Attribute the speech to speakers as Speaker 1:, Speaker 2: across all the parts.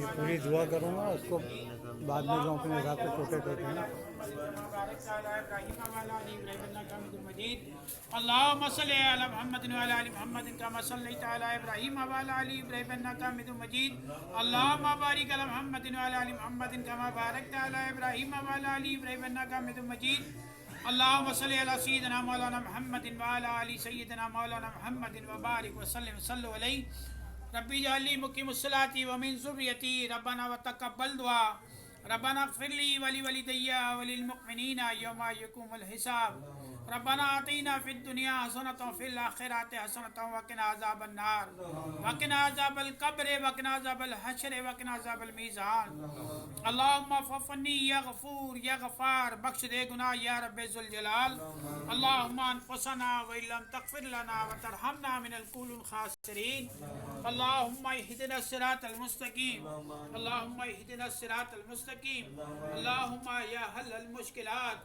Speaker 1: یہ پوری دعا کروں گا، اس کو بعد میں جو اپنے حساب سے ٹوٹے ٹوٹے ہیں.
Speaker 2: اللهم صل على محمد وعلى ال محمد كما صليت على ابراهيم وعلى ال ابراهيم انك حميد مجيد. اللهم بارك على محمد وعلى ال محمد كما باركت على ابراهيم وعلى ال ابراهيم انك حميد مجيد. اللهم صل على سيدنا مولانا محمد وعلى ال سيدنا مولانا محمد وبارك وسلم صلوا عليه. ربي اجعل لي مقيم الصلاة ومن ذريتي ربنا وتقبل دعاء. ربنا اغفر لي ولوالدي وللمؤمنين يوم يقوم الحساب. ربنا آتنا في الدنيا حسنة وفي الآخرة حسنة وقنا عذاب النار وقنا عذاب القبر وقنا عذاب الحشر وقنا عذاب الميزان. اللهم ففني يا غفور يا غفار، بخش دے گناہ یا رب ذوالجلال. اللهم انفسنا وإن لم تغفر لنا وترحمنا من القول الخاسرين. اللهم اهدنا الصراط المستقيم. اللهم اهدنا الصراط المستقيم. اللهم يا حل المشکلات.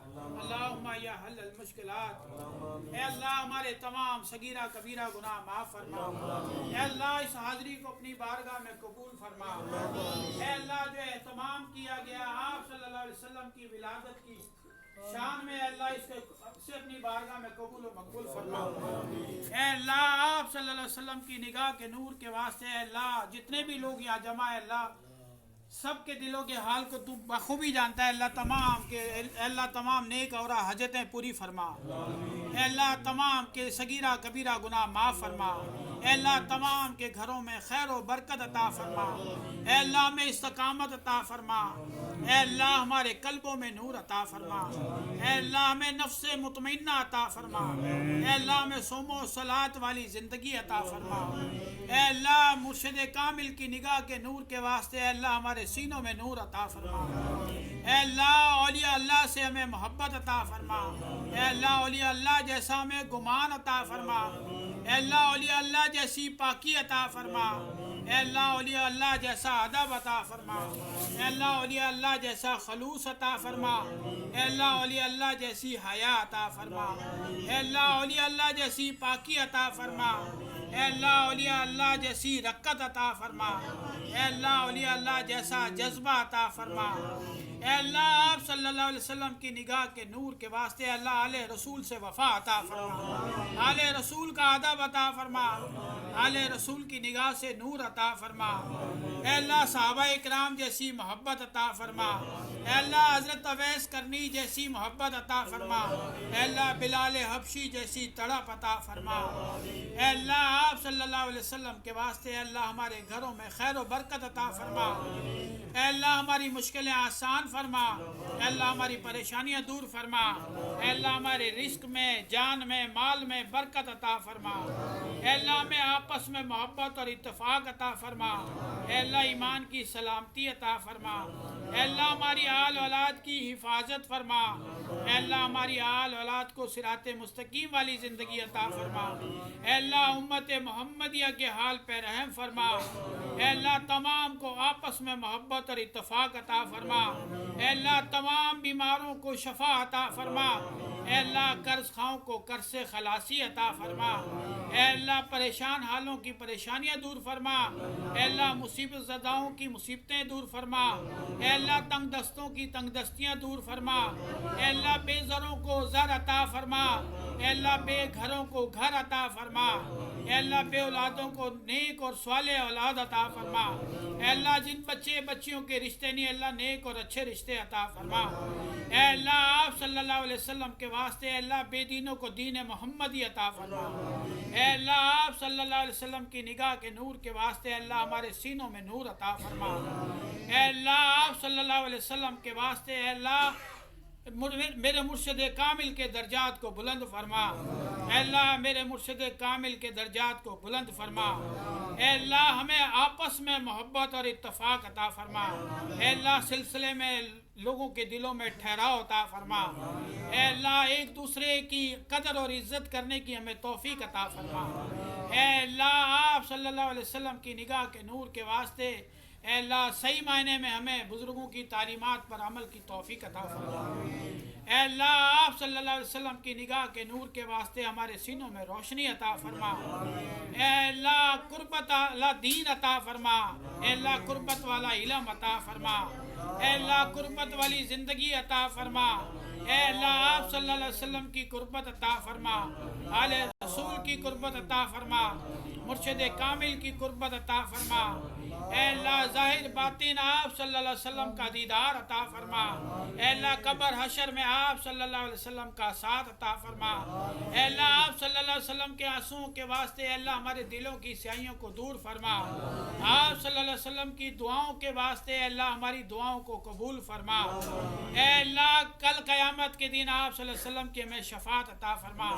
Speaker 2: اللهم يا حل المشکلات. اے اللہ ہمارے تمام صغیرہ کبیرہ گناہ معاف فرما. اے اللہ اس حاضری کو اپنی بارگاہ میں قبول فرما. اے اللہ جو اہتمام کیا گیا آپ صلی اللہ علیہ وسلم کی ولادت کی شان میں، اے اللہ اس سے اپنی بارگاہ میں قبول و مقبول فرما. اے اللہ آپ صلی اللہ علیہ وسلم کی نگاہ کے نور کے واسطے اے اللہ جتنے بھی لوگ یہاں جمع ہے اللہ سب کے دلوں کے حال کو تو بخوبی جانتا ہے. اللہ تمام نیک اور حاجتیں پوری فرما. اے اللہ تمام کے صغیرہ کبیرہ گناہ معاف فرما. اے اللہ تمام کے گھروں میں خیر و برکت عطا فرما. اے اللہ میں استقامت عطا فرما. اے اللہ ہمارے قلبوں میں نور عطا فرما. اے اللہ ہمیں نفس مطمئنہ عطا فرما. اے اللہ ہمیں صوم و صلاۃ والی زندگی عطا فرما. اے اللہ مرشد کامل کی نگاہ کے نور کے واسطے اے اللہ ہمارے سینوں میں نور عطا فرما. اے اللہ اولیاء اللہ سے ہمیں محبت عطا فرما. اے اللہ اولیاء اللہ جیسا ہمیں گمان عطا فرما. اے اللہ اولیاء اللہ جیسی پاکی عطا فرما. اے اللہ اولیاء اللہ جیسا ادب عطا فرما. اے اللہ اولیاء اللہ جیسا خلوص عطا فرما. اے اللہ اولیاء اللہ جیسی حیا عطا فرما. اے اللہ اولیاء اللہ جیسی پاکی عطا فرما. اے اللہ اولیاء اللہ جیسی رقت عطا فرما. اے اللہ اولیاء اللہ جیسا جذبہ عطا فرما. اے اللہ آپ صلی اللہ علیہ وسلم کی نگاہ کے نور کے واسطے اللہ آل رسول سے وفا عطا فرما. آل رسول کا ادب عطا فرما. آل رسول کی نگاہ سے نور عطا فرما. اے اللہ صحابہ اکرام جیسی محبت عطا فرما. اے اللہ حضرت اویس کرنی جیسی محبت عطا فرما. اے اللہ بلال حبشی جیسی تڑپ عطا فرما. اے اللہ آپ صلی اللہ علیہ وسلم کے واسطے اے اللہ ہمارے گھروں میں خیر و برکت عطا فرما. اے اللہ ہماری مشکلیں آسان فرما. اے اللہ ہماری پریشانیاں دور فرما. اے اللہ ہمارے رزق میں جان میں مال میں برکت عطا فرما. اے اللہ ہمیں آپس میں محبت اور اتفاق عطا فرما. اے اللہ ایمان کی سلامتی عطا فرما. اے اللہ ہماری آل اولاد کی حفاظت فرما. اے اللہ ہماری آل اولاد کو صراط مستقیم والی زندگی عطا فرما. اے اللہ امت محمدیہ کے حال پہ رحم فرما. اے اللہ تمام کو آپس میں محبت اور اتفاق عطا فرما. اے اللہ تمام بیماروں کو شفا عطا فرما. اے اللہ قرض خواہوں کو قرض سے خلاصی عطا فرما. اے اللہ پریشان حالوں کی پریشانیاں دور فرما. اے اللہ مصیبت زداؤں کی مصیبتیں دور فرما. اے اللہ تنگ دستوں کی تنگ دستیاں دور فرما. اے اللہ بے زروں کو زر عطا فرما. اے اللہ بے گھروں کو گھر عطا فرما. اے اللہ بے اولادوں کو نیک اور صالح اولاد عطا فرما. اے اللہ جن بچے بچیوں کے رشتے نہیں اللہ نیک اور اچھے رشتے عطا فرما. اے اللہ آپ صلی اللہ علیہ وسلم کے واسطے اے اللہ بے دینوں کو دین محمدی عطا فرما. اے اللہ آپ صلی اللہ علیہ وسلم کی نگاہ کے نور کے واسطے اللہ ہمارے سینوں میں نور عطا فرما. اے اللہ آپ صلی اللہ علیہ وسلم کے واسطے اے اللہ میرے مرشد کامل کے درجات کو بلند فرما. اے اللہ میرے مرشد کامل کے درجات کو بلند فرما. اے اللہ ہمیں آپس میں محبت اور اتفاق عطا فرما. اے اللہ سلسلے میں لوگوں کے دلوں میں ٹھہراؤ عطا فرما. اے اللہ ایک دوسرے کی قدر اور عزت کرنے کی ہمیں توفیق عطا فرما. اے اللہ آپ صلی اللہ علیہ وسلم کی نگاہ کے نور کے واسطے اے اللہ صحیح معنی میں ہمیں بزرگوں کی تعلیمات پر عمل کی توفیق عطا فرما. اے اللہ آپ صلی اللہ علیہ وسلم کی نگاہ کے نور کے واسطے ہمارے سینوں میں روشنی عطا فرما. اے اللہ قربت اللہ دین عطا فرما. اے اللہ قربت والا علم عطا فرما. اے اللہ قربت والی زندگی عطا فرما. اے اللہ آپ صلی اللہ علیہ وسلم کی قربت عطا فرما. آل رسول کی قربت عطا فرما. مرشد کامل کی قربت عطا فرما. اے اللہ ظاہر باطن آپ صلی اللہ علیہ وسلم کا دیدار عطا فرما. اے اللہ قبر حشر میں آپ صلی اللہ علیہ وسلم کا ساتھ عطا فرما. اے اللہ آپ صلی اللہ علیہ وسلم کے آنسوؤں کے واسطے اے اللہ ہمارے دلوں کی سیاہیوں کو دور فرما. آپ صلی اللہ علیہ وسلم کی دعاؤں کے واسطے اے اللہ ہماری دعاؤں کو قبول فرما. اے اللہ کل قیامت کے دن آپ صلی اللہ علیہ وسلم کی ہمیں شفاعت عطا فرما.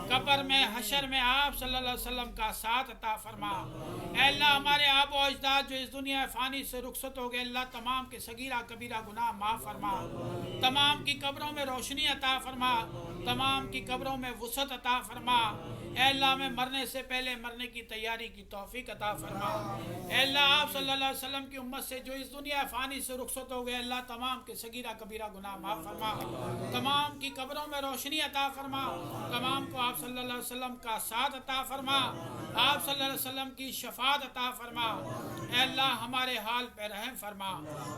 Speaker 2: قبر میں حشر میں آپ صلی اللہ علیہ وسلم کا ساتھ عطا فرما. اے اللہ ہمارے آب و اجداد جو اس دنیا فانی سے رخصت ہو گئے اللہ تمام کے صغیرہ کبیرہ گناہ معاف فرما. تمام کی قبروں میں روشنی عطا فرما. تمام کی قبروں میں وسعت عطا فرما. اے اللہ ہمیں مرنے سے پہلے مرنے کی تیاری کی توفیق عطا فرما. اے اللہ آپ صلی اللہ علیہ وسلم کی امت سے جو اس دنیا فانی سے رخصت ہو گئے اللہ تمام کے صغیرہ کبیرہ گناہ معاف فرما. تمام کی قبروں میں روشنی عطا فرما. تمام کو آپ صلی اللہ علیہ وسلم کا ساتھ عطا فرما. آپ صلی اللہ علیہ وسلم کی شفاعت عطا فرما. اے اللہ ہمارے حال پہ رحم فرما.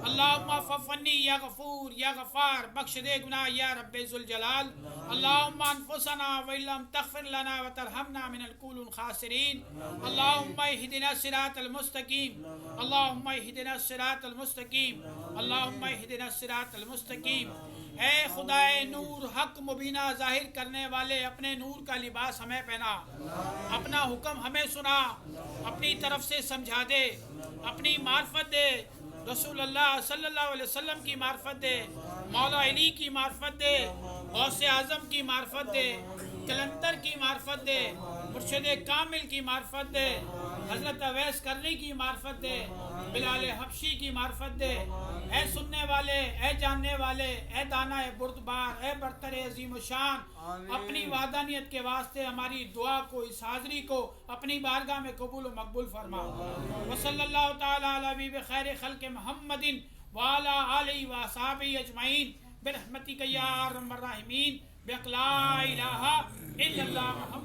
Speaker 2: اللہم ففنی یا غفور یا غفار بخش دے گناہ یا رب ذوالجلال. اللہم انفسنا وَإِلَّمْ تغفر لنا وترحمنا من القول الخاسرین. اللہم اہدنا الصراط المستقیم. اللہم اہدنا الصراط المستقیم. اللہم اہدنا الصراط المستقیم. اے خدائے نور حق مبینہ ظاہر کرنے والے اپنے نور کا لباس ہمیں پہنا. اپنا حکم ہمیں سنا. اپنی طرف سے سمجھا دے. اپنی معرفت دے. رسول اللہ صلی اللہ علیہ وسلم کی معرفت دے. مولا علی کی معرفت دے. غوث اعظم کی معرفت دے. کلندر کی معرفت دے. مرشد کامل کی معرفت دے. حضرت اویس کرنی کی معرفت دے. بلال حبشی کی معرفت دے. اے سننے والے، اے جاننے والے، اے دانا بردبار، اے برتر عظیم و شان، اپنی وحدانیت کے واسطے ہماری دعا کو اس حاضری کو اپنی بارگاہ میں قبول و مقبول فرما. وصلی اللہ تعالی علی حبیب خیر خلق محمد وعلی آلہ وصحبہ اجمعین برحمتک یا ارحم الراحمین بحق لا الہ الا اللہ محمد